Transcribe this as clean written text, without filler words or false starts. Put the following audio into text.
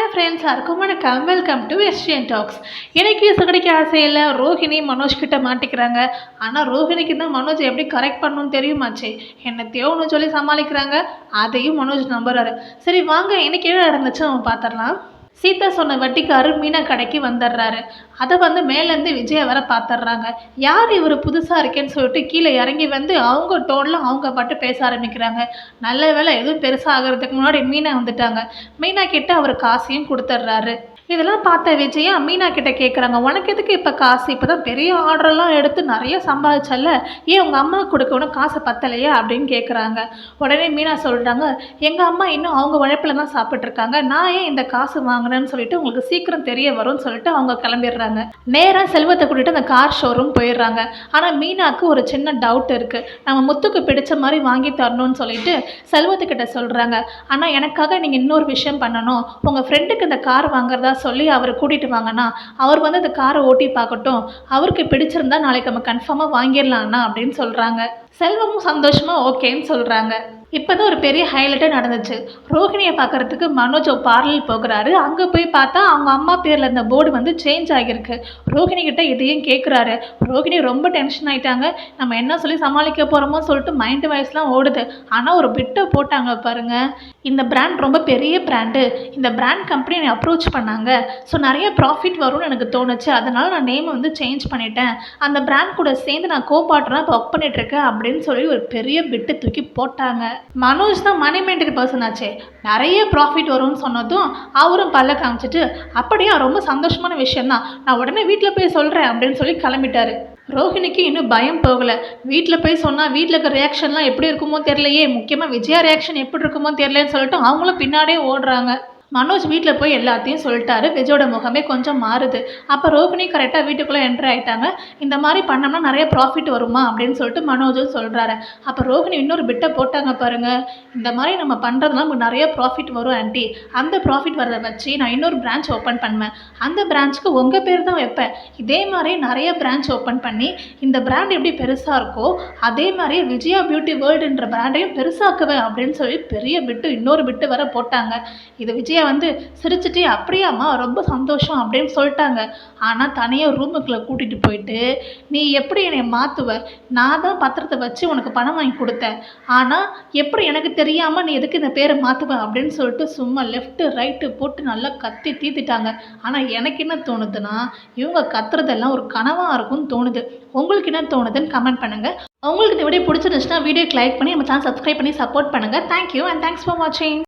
Hello friends, எல்லாருக்கும் வணக்கம். Welcome to STN talks. எனக்கு சிகடிக்க ஆசையில் ரோஹிணி மனோஜ் கிட்ட மாட்டிக்கிறாங்க. ஆனால் ரோஹிணிக்கு தான் மனோஜ் எப்படி கரெக்ட் பண்ணணும்னு தெரியுமாச்சே. என்னத்தையோ ஒன்று சொல்லி சமாளிக்கிறாங்க. அதையும் மனோஜ் நம்புறாரு. சரி வாங்க, எனக்கு என்ன நடந்துச்சு அவன் பார்த்துடலாம். சீதா சொன்ன வட்டிக்காரு மீனா கடைக்கு வந்துடுறாரு. அதை மேலேருந்து விஜயா வர பார்த்துட்றாங்க. யார் இவர் புதுசாக இருக்கேன்னு சொல்லிட்டு கீழே இறங்கி வந்து அவங்க டோனில் அவங்க பாட்டு பேச ஆரம்பிக்கிறாங்க. நல்ல வேலை எதுவும் பெருசாக ஆகிறதுக்கு முன்னாடி மீனா வந்துட்டாங்க. மீனா கிட்ட அவர் காசையும் கொடுத்துட்றாரு. இதெல்லாம் பார்த்த விஜயா மீனா கிட்ட கேட்குறாங்க, உனக்கு எதுக்கு இப்போ காசு? இப்போ தான் பெரிய ஆர்டர்லாம் எடுத்து நிறைய சம்பாதிச்சல, ஏன் உங்கள் அம்மாவுக்கு கொடுக்கணும் காசு பத்தலையா அப்படின்னு கேட்குறாங்க. உடனே மீனா சொல்கிறாங்க, எங்கள் அம்மா இன்னும் அவங்க உழைப்பில் தான் சாப்பிட்ருக்காங்க, நான் ஏன் இந்த காசு வாங்கினேன்னு சொல்லிட்டு உங்களுக்கு சீக்கிரம் தெரிய வரும்னு சொல்லிட்டு அவங்க கிளம்பிடுறாங்க. நேராக செல்வத்தை கூட்டிகிட்டு அந்த கார் ஷோரூம் போயிடுறாங்க. ஆனால் மீனாவுக்கு ஒரு சின்ன டவுட் இருக்குது. நம்ம முத்துக்கு பிடிச்ச மாதிரி வாங்கி தரணும்னு சொல்லிட்டு செல்வத்துக்கிட்ட சொல்கிறாங்க. ஆனால் எனக்காக நீங்கள் இன்னொரு விஷயம் பண்ணணும். உங்கள் ஃப்ரெண்டுக்கு இந்த கார் வாங்குறதா சொல்லி அவரை கூட்டிகிட்டு வாங்கன்னா அவர் அந்த காரை ஓட்டி பார்க்கட்டும், அவருக்கு பிடிச்சிருந்தா நாளைக்கு நம்ம கன்ஃபார்மாக வாங்கிடலாம்ண்ணா அப்படின்னு சொல்கிறாங்க. செல்வமும் சந்தோஷமாக ஓகேன்னு சொல்கிறாங்க. இப்போ தான் ஒரு பெரிய ஹைலைட்டாக நடந்துச்சு. ரோஹிணியை பார்க்குறதுக்கு மனோஜ் பார்லர் போகிறாரு. அங்கே போய் பார்த்தா அவங்க அம்மா பேரில் இந்த போர்டு சேஞ்ச் ஆகியிருக்கு. ரோஹிணி கிட்ட இதையும் கேட்குறாரு. ரோஹிணி ரொம்ப டென்ஷன் ஆகிட்டாங்க. நம்ம என்ன சொல்லி சமாளிக்க போகிறோமோ சொல்லிட்டு மைண்டு வாய்ஸ்லாம் ஓடுது. ஆனால் ஒரு பிட்டை போட்டாங்க பாருங்கள். இந்த பிராண்ட் ரொம்ப பெரிய பிராண்டு, இந்த பிராண்ட் கம்பெனி என்னை அப்ரோச் பண்ணாங்க. ஸோ நிறைய ப்ராஃபிட் வரும்னு எனக்கு தோணுச்சு. அதனால் நான் நேமை சேஞ்ச் பண்ணிட்டேன். அந்த பிராண்ட் கூட சேர்ந்து நான் கோபாட்டராக இப்போ ஒர்க் பண்ணிகிட்ருக்கேன் அப்படின்னு சொல்லி ஒரு பெரிய பிட்டை தூக்கி போட்டாங்க. மனோஜ் தான் மணி மெயின்டைன் பர்சன் ஆச்சே. நிறைய ப்ராஃபிட் வரும்னு சொன்னதும் அவரும் பல்ல காமிச்சிட்டு, அப்படியே ரொம்ப சந்தோஷமான விஷயந்தான், நான் உடனே வீட்டில் போய் சொல்கிறேன் அப்படின்னு சொல்லி கிளம்பிட்டாரு. ரோஹிணிக்கு இன்னும் பயம் போகலை. வீட்டில் போய் சொன்னால் வீட்டில் இருக்க ரியாக்ஷன்லாம் எப்படி இருக்குமோ தெரியலையே, முக்கியமாக விஜயா ரியாக்ஷன் எப்படி இருக்குமோ தெரியலன்னு சொல்லிட்டு அவங்களும் பின்னாடியே ஓடுறாங்க. மனோஜ் வீட்டில் போய் எல்லாத்தையும் சொல்லிட்டாரு. விஜயோட முகமே கொஞ்சம் மாறுது. அப்போ ரோஹிணி கரெக்டாக வீட்டுக்குள்ளே என்ட்ரு ஆகிட்டாங்க. இந்த மாதிரி பண்ணோம்னா நிறைய ப்ராஃபிட் வருமா அப்படின்னு சொல்லிட்டு மனோஜும் சொல்கிறாரு. அப்போ ரோஹிணி இன்னொரு பிட்டை போட்டாங்க பாருங்கள். இந்த மாதிரி நம்ம பண்ணுறதுலாம் நமக்கு நிறைய ப்ராஃபிட் வரும் ஆண்டி. அந்த ப்ராஃபிட் வரதை வச்சு நான் இன்னொரு பிரான்ச் ஓப்பன் பண்ணுவேன். அந்த பிரான்ச்சுக்கு உங்கள் பேர் தான் வைப்பேன். இதே மாதிரி நிறைய பிரான்ச் ஓப்பன் பண்ணி இந்த பிராண்ட் எப்படி பெருசாக இருக்கோ அதே மாதிரி விஜயா பியூட்டி வேர்ல்டுன்ற பிராண்டையும் பெருசாக்குவேன் அப்படின்னு சொல்லி பெரிய பிட்டு இன்னொரு பிட்டு வர போட்டாங்க. இது விஜயா சிரிச்சுட்டு அப்படியாம்மா ரொம்ப சந்தோஷம் அப்படின்னு சொல்லிட்டாங்க. ஆனால் தனியாக ரூமுக்குள்ளே கூட்டிகிட்டு போயிட்டு, நீ எப்படி என்னை மாற்றுவ? நான் தான் பத்திரத்தை வச்சு உனக்கு பணம் வாங்கி கொடுத்தேன். ஆனால் எப்படி எனக்கு தெரியாமல் நீ எதுக்கு இந்த பேரை மாற்றுவ அப்படின்னு சொல்லிட்டு சும்மா லெஃப்ட்டு ரைட்டு போட்டு நல்லா கத்தி தீத்திட்டாங்க. ஆனால் எனக்கு என்ன தோணுதுன்னா, இவங்க கத்துறதெல்லாம் ஒரு கனவாக இருக்கும்னு தோணுது. உங்களுக்கு என்ன தோணுதுன்னு கமெண்ட் பண்ணுங்கள். உங்களுக்கு இந்த வீடியோ பிடிச்சிருந்துச்சுன்னா வீடியோக்கு லைக் பண்ணி நம்ம சேனல் சப்ஸ்கிரைப் பண்ணி சப்போர்ட் பண்ணுங்கள். தேங்க்யூ அண்ட் தேங்க்ஸ் ஃபார் வாட்சிங்.